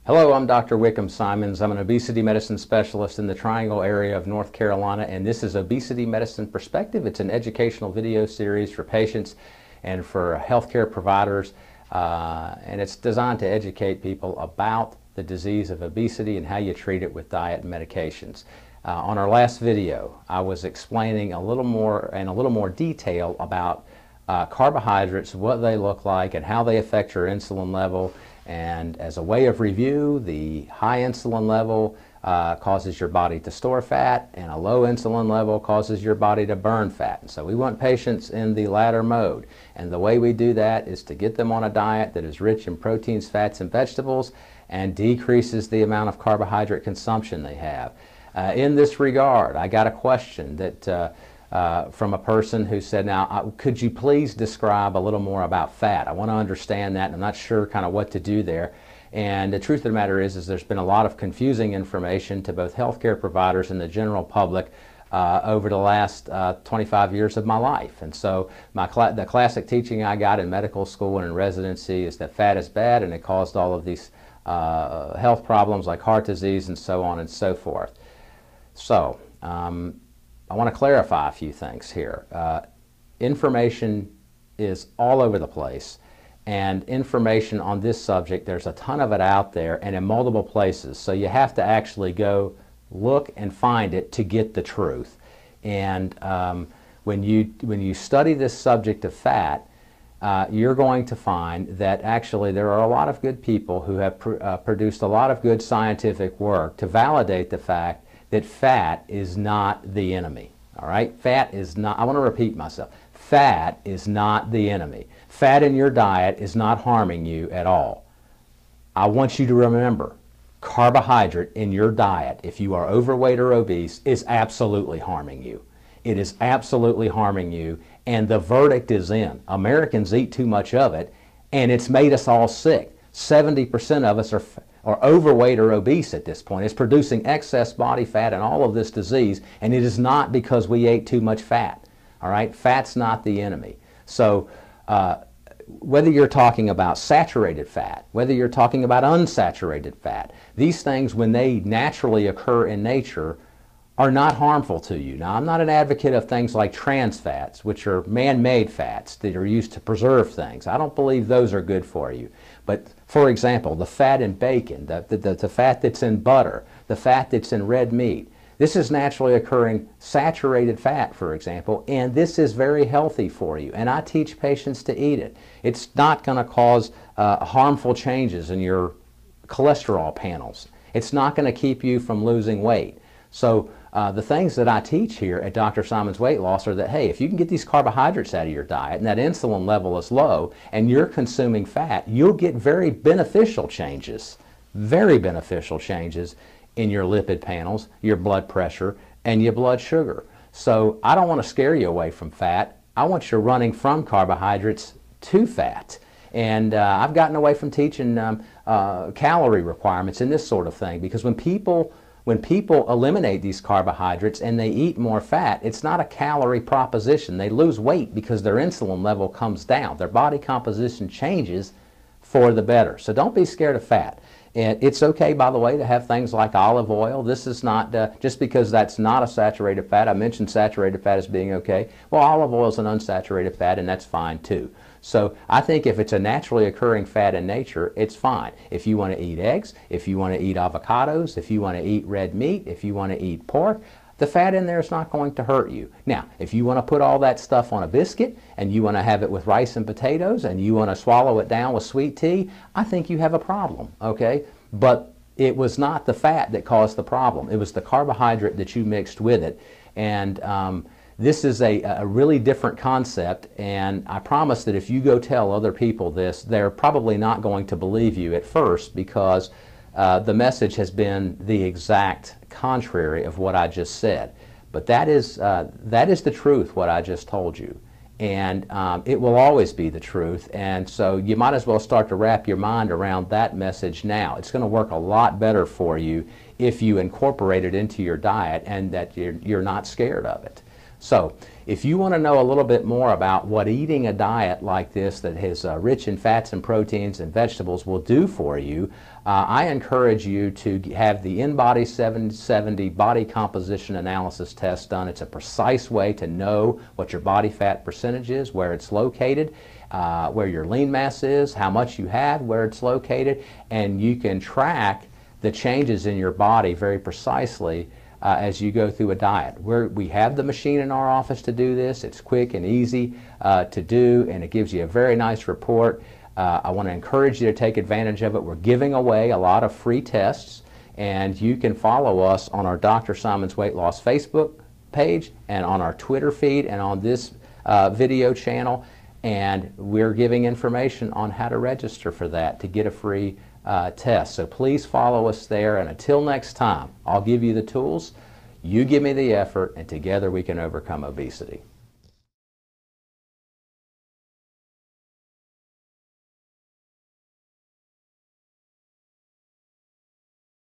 Hello, I'm Dr. Wickham Simons. I'm an obesity medicine specialist in the Triangle area of North Carolina, and this is Obesity Medicine Perspective. It's an educational video series for patients and for healthcare providers, and it's designed to educate people about the disease of obesity and how you treat it with diet and medications. On our last video, I was explaining a little more detail about carbohydrates, what they look like, and how they affect your insulin level. And as a way of review, the high insulin level causes your body to store fat, and a low insulin level causes your body to burn fat. And so we want patients in the latter mode. And the way we do that is to get them on a diet that is rich in proteins, fats, and vegetables and decreases the amount of carbohydrate consumption they have. In this regard, I got a question that from a person who said, now, could you please describe a little more about fat? I want to understand that, and I'm not sure kind of what to do there. And the truth of the matter is there's been a lot of confusing information to both healthcare providers and the general public over the last 25 years of my life. And so the classic teaching I got in medical school and in residency is that fat is bad, and it caused all of these health problems like heart disease and so on and so forth. So, I want to clarify a few things here. Information is all over the place, and information on this subject, there's a ton of it out there and in multiple places, so you have to actually go look and find it to get the truth. And when you study this subject of fat, you're going to find that actually there are a lot of good people who have produced a lot of good scientific work to validate the fact that fat is not the enemy. All right? Fat is not, I want to repeat myself, fat is not the enemy. Fat in your diet is not harming you at all. I want you to remember, carbohydrate in your diet, if you are overweight or obese, is absolutely harming you. It is absolutely harming you, and the verdict is in. Americans eat too much of it, and it's made us all sick. 70% of us are overweight or obese at this point. It's producing excess body fat and all of this disease, and it is not because we ate too much fat. All right? Fat's not the enemy. So whether you're talking about saturated fat, whether you're talking about unsaturated fat, these things, when they naturally occur in nature, are not harmful to you. Now, I'm not an advocate of things like trans fats, which are man-made fats that are used to preserve things. I don't believe those are good for you. But, for example, the fat in bacon, the fat that's in butter, the fat that's in red meat, this is naturally occurring saturated fat, for example, and this is very healthy for you. And I teach patients to eat it. It's not going to cause harmful changes in your cholesterol panels. It's not going to keep you from losing weight. So the things that I teach here at Dr. Simon's Weight Loss are that, hey, if you can get these carbohydrates out of your diet and that insulin level is low and you're consuming fat, you'll get very beneficial changes in your lipid panels, your blood pressure, and your blood sugar. So I don't want to scare you away from fat. I want you running from carbohydrates to fat. And I've gotten away from teaching calorie requirements and this sort of thing, because when people eliminate these carbohydrates and they eat more fat, it's not a calorie proposition. They lose weight because their insulin level comes down. Their body composition changes for the better. So don't be scared of fat. And it's okay, by the way, to have things like olive oil. This is not, just because that's not a saturated fat. I mentioned saturated fat as being okay. Well, olive oil is an unsaturated fat, and that's fine too. So I think if it's a naturally occurring fat in nature, it's fine. If you want to eat eggs, if you want to eat avocados, if you want to eat red meat, if you want to eat pork, the fat in there is not going to hurt you. Now, if you want to put all that stuff on a biscuit and you want to have it with rice and potatoes and you want to swallow it down with sweet tea, I think you have a problem, okay? But it was not the fat that caused the problem. It was the carbohydrate that you mixed with it. And this is a really different concept, and I promise that if you go tell other people this, they're probably not going to believe you at first, because the message has been the exact contrary of what I just said. But that is the truth, what I just told you. And it will always be the truth, and so you might as well start to wrap your mind around that message now. It's going to work a lot better for you if you incorporate it into your diet and that you're not scared of it. So if you want to know a little bit more about what eating a diet like this that is rich in fats and proteins and vegetables will do for you, I encourage you to have the InBody 770 body composition analysis test done. It's a precise way to know what your body fat percentage is, where it's located, where your lean mass is, how much you have, where it's located, and you can track the changes in your body very precisely as you go through a diet. We have the machine in our office to do this. It's quick and easy to do, and it gives you a very nice report. I want to encourage you to take advantage of it. We're giving away a lot of free tests, and you can follow us on our Dr. Simon's Weight Loss Facebook page and on our Twitter feed and on this video channel, and we're giving information on how to register for that to get a free test. So please follow us there, and until next time, I'll give you the tools, you give me the effort, and together we can overcome obesity.